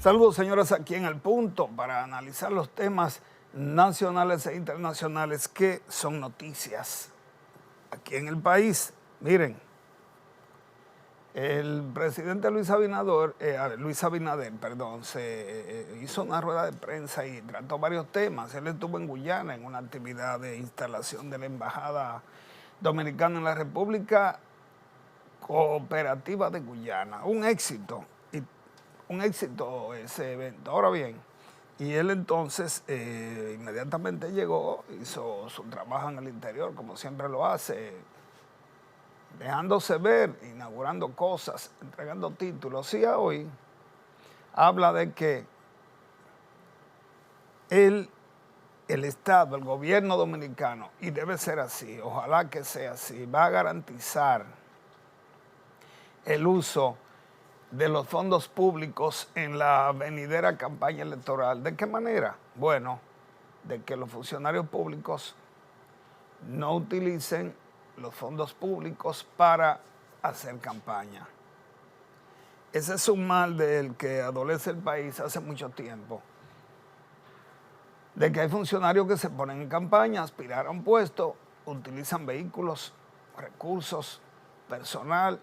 Saludos, señores, aquí en El Punto para analizar los temas nacionales e internacionales que son noticias aquí en el país. Miren, el presidente Luis Abinader, se hizo una rueda de prensa y trató varios temas. Él estuvo en Guyana en una actividad de instalación de la Embajada Dominicana en la República Cooperativa de Guyana. Un éxito ese evento. Ahora bien, y él entonces inmediatamente llegó, hizo su trabajo en el interior, como siempre lo hace, dejándose ver, inaugurando cosas, entregando títulos. Y hoy habla de que el Estado, el gobierno dominicano, y debe ser así, ojalá que sea así, va a garantizar el uso de los fondos públicos en la venidera campaña electoral. ¿De qué manera? Bueno, de que los funcionarios públicos no utilicen los fondos públicos para hacer campaña. Ese es un mal del que adolece el país hace mucho tiempo. De que hay funcionarios que se ponen en campaña, aspirar a un puesto, utilizan vehículos, recursos, personal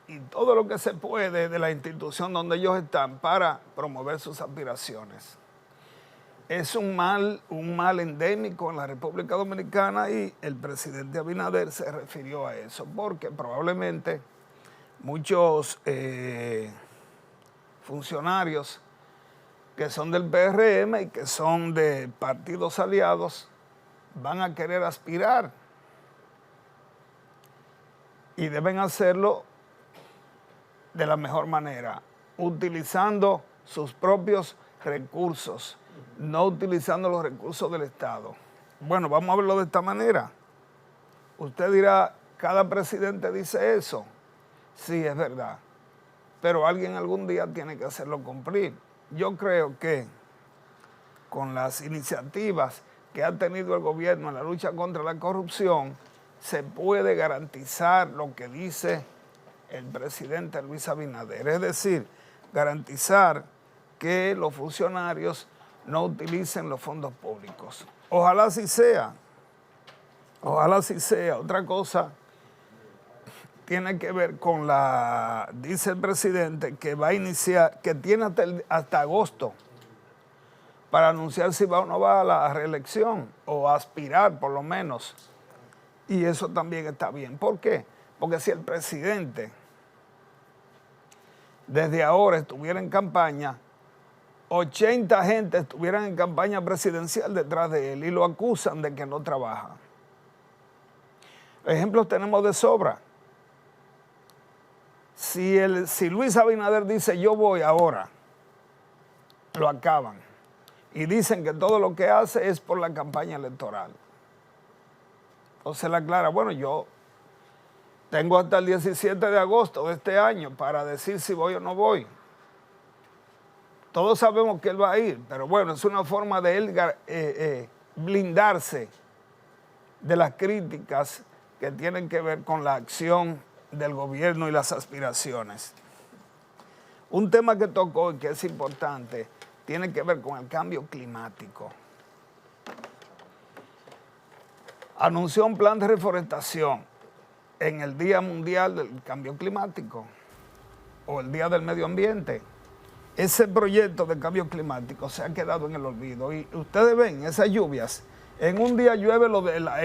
y todo lo que se puede de la institución donde ellos están para promover sus aspiraciones. Es un mal endémico en la República Dominicana y el presidente Abinader se refirió a eso, porque probablemente muchos funcionarios que son del PRM y que son de partidos aliados van a querer aspirar y deben hacerlo de la mejor manera, utilizando sus propios recursos, no utilizando los recursos del Estado. Bueno, vamos a verlo de esta manera. Usted dirá, cada presidente dice eso. Sí, es verdad. Pero alguien algún día tiene que hacerlo cumplir. Yo creo que con las iniciativas que ha tenido el gobierno en la lucha contra la corrupción, se puede garantizar lo que dice el presidente Luis Abinader, es decir, garantizar que los funcionarios no utilicen los fondos públicos. Ojalá así sea, ojalá así sea. Otra cosa tiene que ver con dice el presidente que va a iniciar, que tiene hasta agosto para anunciar si va o no va a la reelección o a aspirar por lo menos. Y eso también está bien. ¿Por qué? Porque si el presidente desde ahora estuviera en campaña, 80 gente estuvieran en campaña presidencial detrás de él y lo acusan de que no trabaja. Ejemplos tenemos de sobra. Si Luis Abinader dice yo voy ahora, lo acaban. Y dicen que todo lo que hace es por la campaña electoral. Entonces la aclara, bueno, yo tengo hasta el 17 de agosto de este año para decir si voy o no voy. Todos sabemos que él va a ir, pero bueno, es una forma de él blindarse de las críticas que tienen que ver con la acción del gobierno y las aspiraciones. Un tema que tocó y que es importante tiene que ver con el cambio climático. Anunció un plan de reforestación en el Día Mundial del Cambio Climático o el Día del Medio Ambiente. Ese proyecto de cambio climático se ha quedado en el olvido y ustedes ven esas lluvias, en un día llueve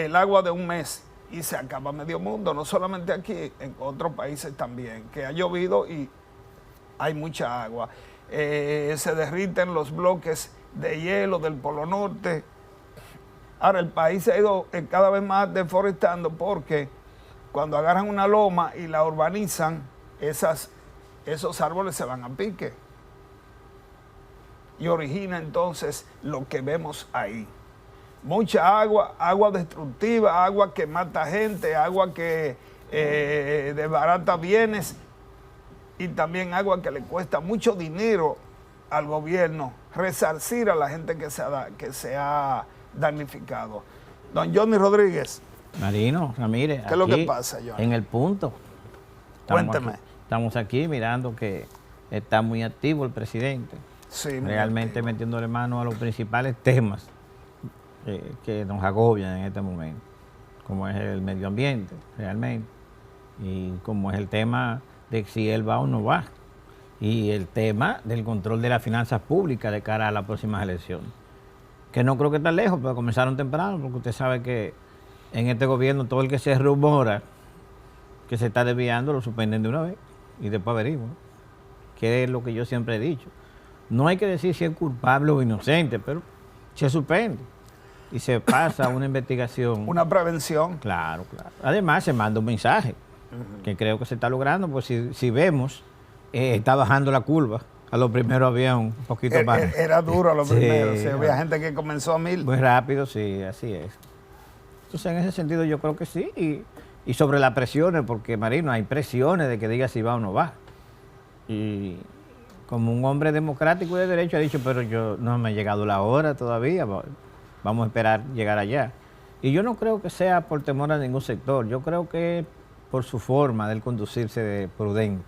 el agua de un mes y se acaba medio mundo, no solamente aquí, en otros países también, que ha llovido y hay mucha agua. Se derriten los bloques de hielo del Polo Norte. Ahora el país se ha ido cada vez más deforestando porque cuando agarran una loma y la urbanizan, esos árboles se van a pique. Y origina entonces lo que vemos ahí. Mucha agua, agua destructiva, agua que mata gente, agua que desbarata bienes y también agua que le cuesta mucho dinero al gobierno resarcir a la gente que se ha damnificado. Don Johnny Rodríguez. Marino Ramírez. ¿Qué es lo que pasa, Johnny? En El Punto. Cuénteme. Estamos aquí mirando que está muy activo el presidente. Sí, muy realmente activo. metiéndole mano a los principales temas que nos agobian en este momento, como es el medio ambiente, realmente, y como es el tema de si él va o no va, y el tema del control de las finanzas públicas de cara a las próximas elecciones, que no creo que está lejos, pero comenzaron temprano, porque usted sabe que en este gobierno todo el que se rumora que se está desviando lo suspenden de una vez y después averiguan, que es lo que yo siempre he dicho. No hay que decir si es culpable o inocente, pero se suspende y se pasa a una investigación. Una prevención. Claro, claro. Además, se manda un mensaje que creo que se está logrando, pues si vemos, está bajando la curva. A lo primero había un poquito más. Era duro a lo Sí, primero. Sí, había gente que comenzó a 1000. Muy rápido, sí, así es. Entonces, en ese sentido, yo creo que sí. Y sobre las presiones, porque Marino, hay presiones de que diga si va o no va. Y como un hombre democrático y de derecho ha dicho, pero yo no me ha llegado la hora todavía, vamos a esperar llegar allá. Y yo no creo que sea por temor a ningún sector, yo creo que por su forma de él conducirse de prudente.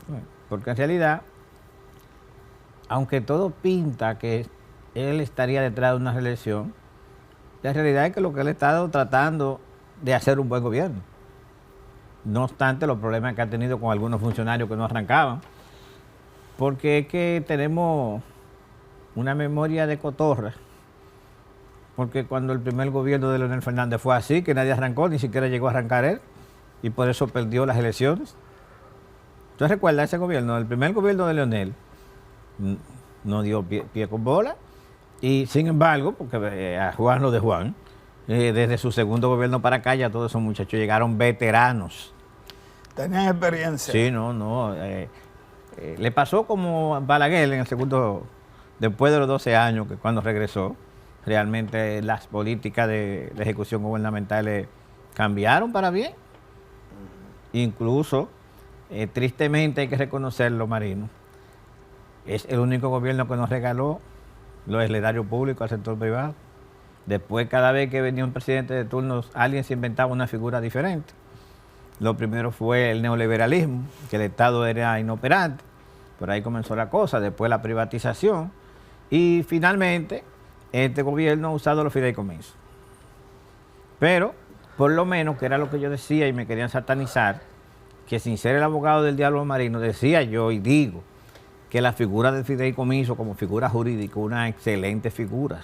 Bueno, porque en realidad, aunque todo pinta que él estaría detrás de una reelección, la realidad es que lo que él ha estado tratando de hacer un buen gobierno. No obstante los problemas que ha tenido con algunos funcionarios que no arrancaban, porque es que tenemos una memoria de cotorra, porque cuando el primer gobierno de Leonel Fernández fue así, que nadie arrancó, ni siquiera llegó a arrancar él, y por eso perdió las elecciones. ¿Usted recuerda ese gobierno? El primer gobierno de Leonel no dio pie con bola, y sin embargo, porque a Juan lo de Juan, desde su segundo gobierno para acá ya todos esos muchachos llegaron veteranos. Tenían experiencia. Sí, no. Le pasó como a Balaguer en el segundo, después de los 12 años, que cuando regresó, realmente las políticas de ejecución gubernamental cambiaron para bien. Incluso, tristemente hay que reconocerlo, Marino, es el único gobierno que nos regaló los heredarios públicos al sector privado. Después, cada vez que venía un presidente de turno, alguien se inventaba una figura diferente. Lo primero fue el neoliberalismo, que el Estado era inoperante, por ahí comenzó la cosa, después la privatización, y finalmente este gobierno ha usado los fideicomisos. Pero, por lo menos, que era lo que yo decía y me querían satanizar, que sin ser el abogado del diablo Marino, decía yo y digo que la figura del fideicomiso como figura jurídica, una excelente figura,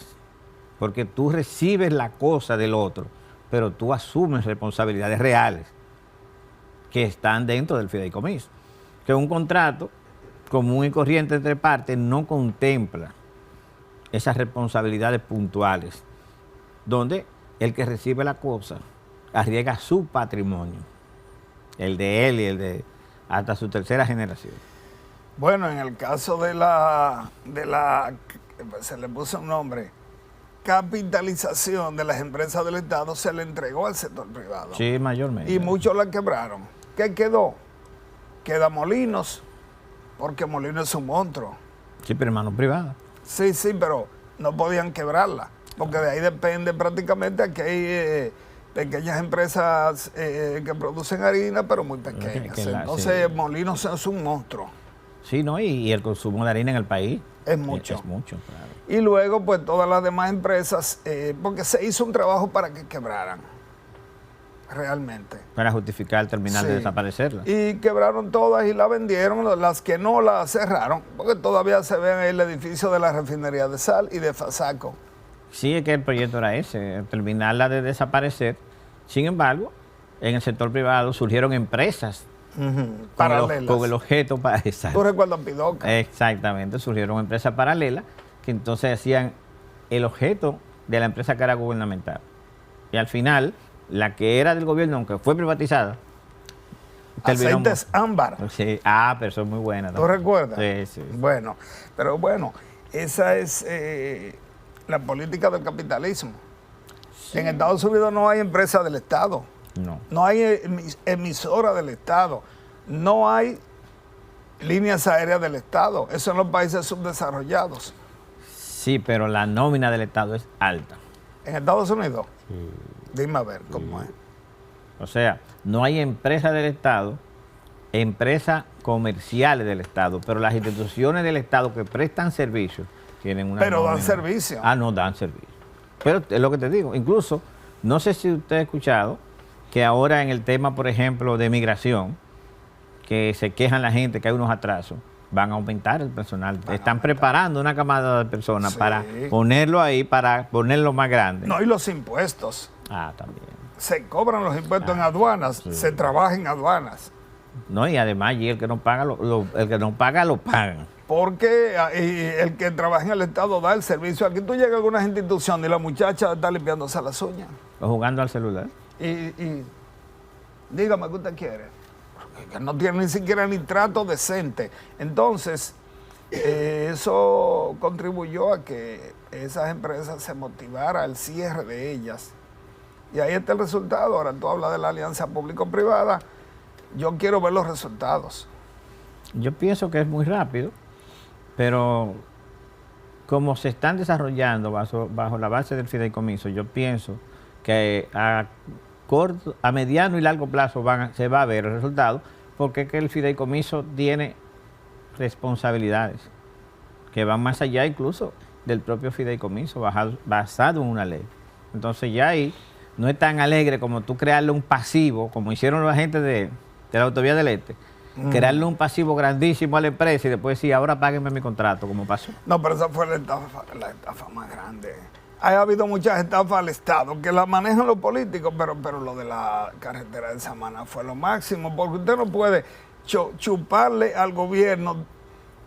porque tú recibes la cosa del otro, pero tú asumes responsabilidades reales que están dentro del fideicomiso. Que un contrato común y corriente entre partes no contempla esas responsabilidades puntuales, donde el que recibe la cosa arriesga su patrimonio, el de él y el de hasta su tercera generación. Bueno, en el caso se le puso un nombre, capitalización de las empresas del Estado se le entregó al sector privado. Sí, mayormente. Y muchos la quebraron. ¿Qué quedó? Queda Molinos, porque Molinos es un monstruo. Sí, pero en manos privadas. Sí, pero no podían quebrarla, porque de ahí depende prácticamente que hay pequeñas empresas que producen harina, pero muy pequeñas. Entonces, sí. Molinos es un monstruo. Sí, ¿no? Y el consumo de harina en el país es mucho. Es mucho, claro. Y luego, pues todas las demás empresas, porque se hizo un trabajo para que quebraran, realmente. Para justificar terminar de desaparecerla. Y quebraron todas y la vendieron, las que no la cerraron, porque todavía se ven ahí el edificio de la refinería de Sal y de Fasaco. Sí, es que el proyecto era ese, terminarla de desaparecer. Sin embargo, en el sector privado surgieron empresas paralelas. Con el objeto para esa. ¿Tú recuerdas Pidoca? Exactamente, surgieron empresas paralelas que entonces hacían el objeto de la empresa que era gubernamental. Y al final, la que era del gobierno, aunque fue privatizada, Aceites Ámbar. Sí, pero eso es muy buena. ¿Tú recuerdas? Sí. Bueno, pero bueno, esa es la política del capitalismo. Sí. En Estados Unidos no hay empresa del Estado. No hay emisora del Estado. No hay líneas aéreas del Estado. Eso en los países subdesarrollados. Sí, pero la nómina del Estado es alta. ¿En Estados Unidos? Sí. Dime a ver cómo es. O sea, no hay empresa del Estado, empresa comerciales del Estado, pero las instituciones del Estado que prestan servicios tienen una Pero dan nómina. servicio. Ah, no dan servicio. Pero es lo que te digo, incluso, no sé si usted ha escuchado que ahora en el tema, por ejemplo, de migración, que se quejan la gente que hay unos atrasos, van a aumentar el personal. Están preparando una camada de personas Sí. para ponerlo ahí, para ponerlo más grande. No, y los impuestos. Ah, también. Se cobran los impuestos en aduanas, sí. se trabaja en aduanas. No, y además allí el que no paga, el que no paga, lo pagan. Porque el que trabaja en el Estado da el servicio. Aquí tú llegas a algunas instituciones y la muchacha está limpiándose las uñas. O jugando al celular. Y dígame qué usted quiere. Que no tiene ni siquiera ni trato decente. Entonces, eso contribuyó a que esas empresas se motivara al cierre de ellas. Y ahí está el resultado. Ahora tú hablas de la alianza público-privada. Yo quiero ver los resultados. Yo pienso que es muy rápido, pero como se están desarrollando bajo la base del fideicomiso, yo pienso que a mediano y largo plazo se va a ver el resultado, porque es que el fideicomiso tiene responsabilidades que van más allá incluso del propio fideicomiso, basado en una ley. Entonces ya ahí no es tan alegre como tú crearle un pasivo, como hicieron la gente de la Autovía del Este, crearle un pasivo grandísimo a la empresa y después decir, ahora páguenme mi contrato, como pasó. No, pero esa fue la estafa más grande. Ha habido muchas estafas al Estado que la manejan los políticos, pero lo de la carretera de Samaná fue lo máximo, porque usted no puede chuparle al gobierno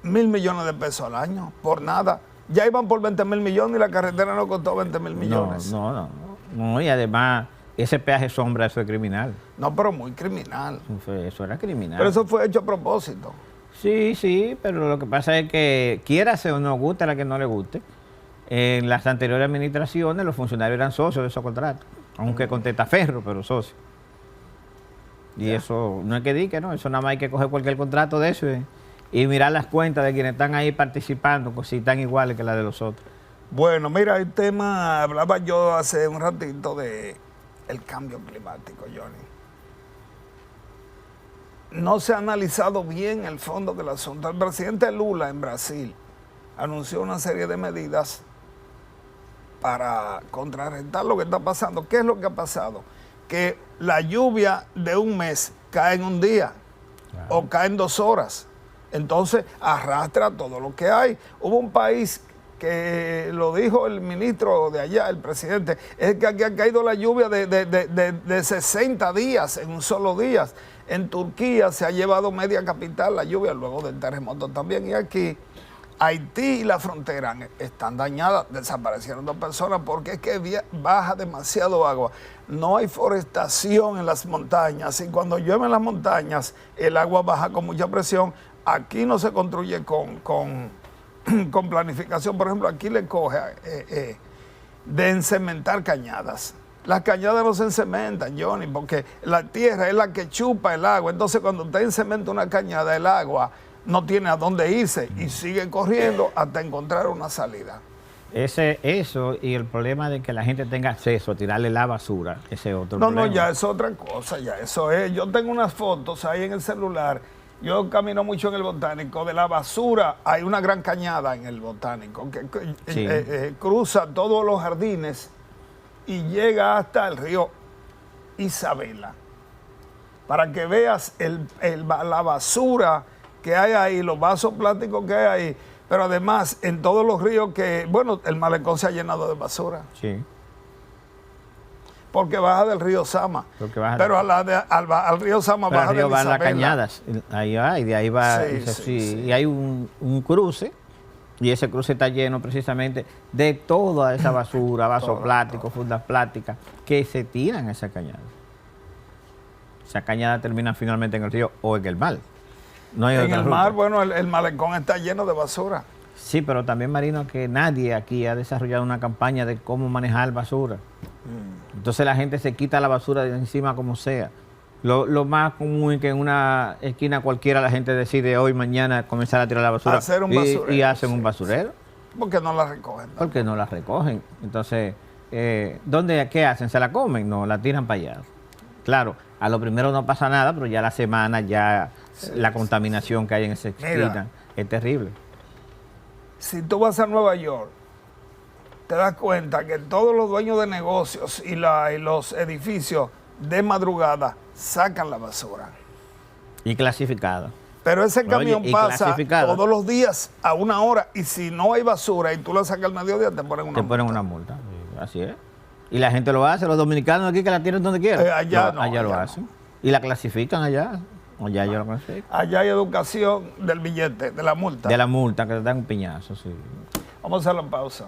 1.000 millones de pesos al año por nada. Ya iban por 20.000 millones y la carretera no costó 20.000 millones. No, y además ese peaje sombra, eso es criminal. No, pero muy criminal. Eso era criminal. Pero eso fue hecho a propósito. Sí, pero lo que pasa es que quiérase o no, guste a la que no le guste, en las anteriores administraciones los funcionarios eran socios de esos contratos, aunque con testaferro, pero socios. Y eso no es que diga, no, eso nada más hay que coger cualquier contrato de eso y mirar las cuentas de quienes están ahí participando, pues si están iguales que las de los otros. Bueno, mira, el tema, hablaba yo hace un ratito de el cambio climático, Johnny. No se ha analizado bien el fondo del asunto. El presidente Lula en Brasil anunció una serie de medidas para contrarrestar lo que está pasando. ¿Qué es lo que ha pasado? Que la lluvia de un mes cae en un día o cae en 2 horas. Entonces arrastra todo lo que hay. Hubo un país que lo dijo el ministro de allá, el presidente, es que aquí ha caído la lluvia de 60 días en un solo día. En Turquía se ha llevado media capital la lluvia luego del terremoto también. Y aquí Haití y la frontera están dañadas, desaparecieron 2 personas porque es que baja demasiado agua. No hay forestación en las montañas y cuando llueve en las montañas el agua baja con mucha presión. Aquí no se construye con planificación. Por ejemplo, aquí le coge de encementar cañadas. Las cañadas no se encementan, Johnny, porque la tierra es la que chupa el agua. Entonces, cuando usted encementa una cañada, el agua no tiene a dónde irse y sigue corriendo hasta encontrar una salida. Eso y el problema de que la gente tenga acceso a tirarle la basura, ese es otro problema. No, ya es otra cosa, ya eso es. Yo tengo unas fotos ahí en el celular. Yo camino mucho en el Botánico. De la basura hay una gran cañada en el Botánico que cruza todos los jardines y llega hasta el río Isabela. Para que veas la basura que hay ahí, los vasos plásticos que hay ahí. Pero además, en todos los ríos el malecón se ha llenado de basura. Sí. Porque baja del río Sama. Pero al río Sama baja de Isabela. Van las cañadas. Ahí va, y de ahí va. Sí. Y hay un cruce, y ese cruce está lleno precisamente de toda esa basura, vasos plásticos, fundas plásticas, que se tiran a esa cañada. Esa cañada termina finalmente en el río o en el mar. No hay en otra el ruta. mar, bueno, el malecón está lleno de basura. Sí, pero también, Marino, que nadie aquí ha desarrollado una campaña de cómo manejar basura. Entonces la gente se quita la basura de encima como sea. Lo más común es que en una esquina cualquiera la gente decide hoy, mañana comenzar a tirar la basura. Hacer un basurero. Y hacen un basurero. Porque no la recogen. Porque no la recogen. Entonces, ¿qué hacen? ¿Se la comen? No, la tiran para allá. Claro, a lo primero no pasa nada, pero ya la semana ya la contaminación que hay en esa Mira. esquina. Es terrible. Si tú vas a Nueva York, te das cuenta que todos los dueños de negocios y los edificios de madrugada sacan la basura. Y clasificado. Pero ese Oye, camión y pasa clasificado. todos los días a 1 hora y si no hay basura y tú la sacas al mediodía, te ponen una Te ponen una multa. Sí, así es. Y la gente lo hace, los dominicanos aquí que la tienen donde quieran. Allá no, allá lo allá hacen. Y la clasifican allá. Allá ellos lo clasifican. Allá hay educación del billete, de la multa. De la multa, que te dan un piñazo, sí. Vamos a hacer la pausa.